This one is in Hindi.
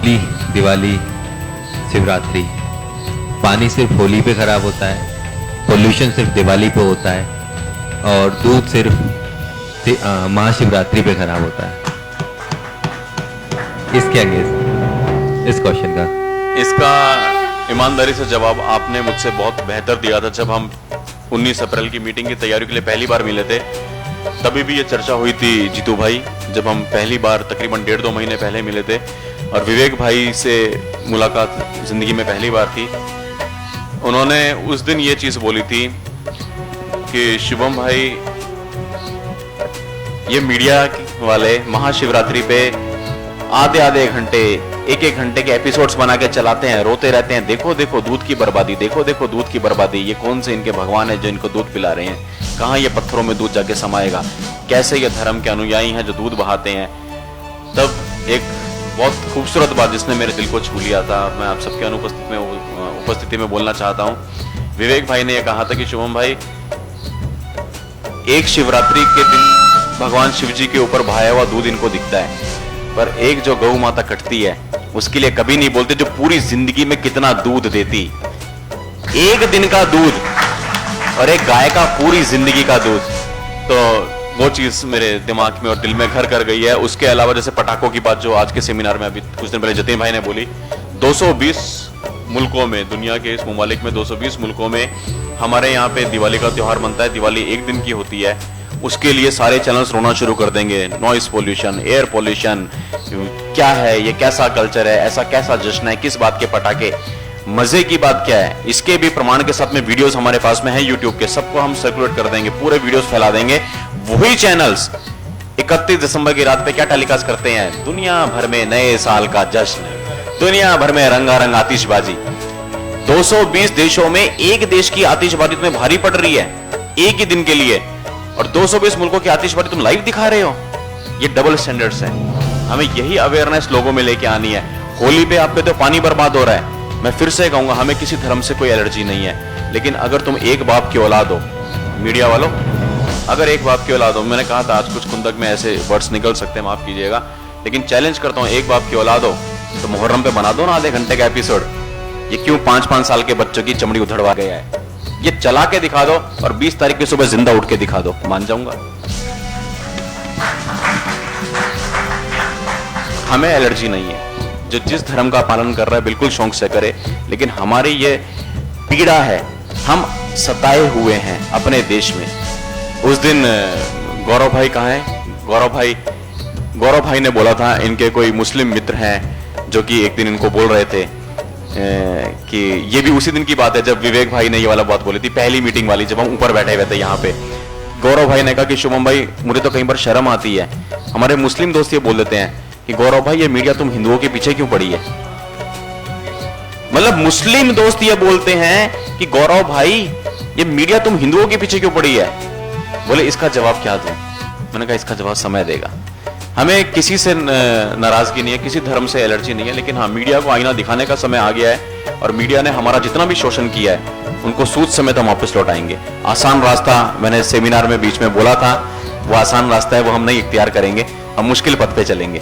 होली, दिवाली, शिवरात्रि, पानी सिर्फ होली पे खराब होता है, पोल्यूशन सिर्फ दिवाली पे होता है और दूध सिर्फ महाशिवरात्रि पे खराब होता है। इसके अगेंस्ट इस क्वेश्चन का इसका ईमानदारी से जवाब आपने मुझसे बहुत बेहतर दिया था जब हम 19 अप्रैल की मीटिंग की तैयारी के लिए पहली बार मिले थे। तभी भी ये चर्चा हुई थी जीतू भाई, जब हम पहली बार तकरीबन 1.5-2 महीने पहले मिले थे और विवेक भाई से मुलाकात जिंदगी में पहली बार थी। उन्होंने उस दिन ये चीज बोली थी कि शुभम भाई, ये मीडिया वाले महाशिवरात्रि पे आधे घंटे, एक घंटे के एपिसोड्स बना के चलाते हैं, रोते रहते हैं, देखो देखो दूध की बर्बादी, देखो देखो दूध की बर्बादी, ये कौन से इनके भगवान है जो इनको दूध पिला रहे हैं, कहाँ ये पत्थरों में दूध जाके समाएगा, कैसे ये धर्म के अनुयायी हैं जो दूध बहाते हैं। तब एक बहुत खूबसूरत बात जिसने मेरे दिल को छू लिया था, मैं आप सबके उपस्थिति में बोलना चाहता हूँ। विवेक भाई ने यह कहा था कि शुभम भाई, एक शिवरात्रि के दिन भगवान शिव जी के ऊपर बहाया हुआ दूध इनको दिखता है, पर एक जो गौ माता कटती है उसके लिए कभी नहीं बोलते जो पूरी जिंदगी में कितना दूध देती। एक दिन का दूध और एक गाय का पूरी जिंदगी का दूध, तो वो चीज मेरे दिमाग में और दिल में घर कर गई है। उसके अलावा जैसे पटाखों की बात जो आज के सेमिनार में अभी कुछ दिन पहले जतीन भाई ने बोली, 220 मुल्कों में, दुनिया के इस मुमालिक में 220 मुल्कों में हमारे यहाँ पे दिवाली का त्योहार बनता है। दिवाली एक दिन की होती है, उसके लिए सारे चैनल्स रोना शुरू कर देंगे, नॉइस पोल्यूशन, एयर पोल्यूशन, क्या है ये, कैसा कल्चर है, ऐसा कैसा जश्न है, किस बात के पटाखे। मजे की बात क्या है, इसके भी प्रमाण के साथ में वीडियोस हमारे पास में है यूट्यूब के, सबको हम सर्कुलेट कर देंगे, पूरे वीडियोस फैला देंगे। वही चैनल्स 31 दिसंबर की रात पे क्या टेलीकास्ट करते हैं, दुनिया भर में नए साल का जश्न, दुनिया भर में रंगारंग आतिशबाजी। 220 देशों में एक देश की आतिशबाजी तुम्हें भारी पड़ रही है एक ही दिन के लिए, और 220 मुल्कों की आतिशबाजी तुम लाइव दिखा रहे हो। ये डबल स्टैंडर्ड्स है, हमें यही अवेयरनेस लोगों में लेके आनी है। होली पे आप पे तो पानी बर्बाद हो रहा है, मैं फिर से कहूंगा हमें किसी धर्म से कोई एलर्जी नहीं है, लेकिन अगर तुम एक बाप की औलाद हो, मीडिया वालों, अगर एक बाप की औलाद हो, मैंने कहा था आज कुछ कुंदक में ऐसे वर्ड्स निकल सकते हैं, माफ कीजिएगा, लेकिन चैलेंज करता हूं, एक बाप की औलाद हो तो मुहर्रम पे बना दो ना आधे घंटे का एपिसोड। ये क्यों 5-5 साल के बच्चों की चमड़ी उधड़वा गया है, ये चला के दिखा दो और 20 तारीख की सुबह जिंदा उठ के दिखा दो, मान जाऊंगा। हमें एलर्जी नहीं है, जो जिस धर्म का पालन कर रहा है बिल्कुल शौक से करे, लेकिन हमारी ये पीड़ा है, हम सताए हुए हैं अपने देश में। उस दिन गौरव भाई कहाँ है, गौरव भाई ने बोला था, इनके कोई मुस्लिम मित्र हैं जो कि एक दिन इनको बोल रहे थे कि ये भी उसी दिन की बात है जब विवेक भाई ने ये वाला बात बोली थी, पहली मीटिंग वाली, जब हम ऊपर बैठे हुए थे यहाँ पे। गौरव भाई ने कहा कि शुभम भाई, मुझे तो कई बार शर्म आती है, हमारे मुस्लिम दोस्त ये बोल देते हैं कि गौरव भाई, ये मीडिया तुम हिंदुओं के पीछे क्यों पड़ी है। मतलब मुस्लिम दोस्त ये बोलते हैं कि गौरव भाई, ये मीडिया तुम हिंदुओं के पीछे क्यों पड़ी है। बोले इसका जवाब क्या दूं। मैंने कहा इसका जवाब समय देगा। हमें किसी से नाराजगी नहीं है, किसी धर्म से एलर्जी नहीं है, लेकिन हाँ, मीडिया को आईना दिखाने का समय आ गया है और मीडिया ने हमारा जितना भी शोषण किया है उनको सूद समेत हम वापस लौटाएंगे। आसान रास्ता मैंने सेमिनार में बीच में बोला था, वो आसान रास्ता है, वो हम नहीं इख्तियार करेंगे, हम मुश्किल पथ पे चलेंगे।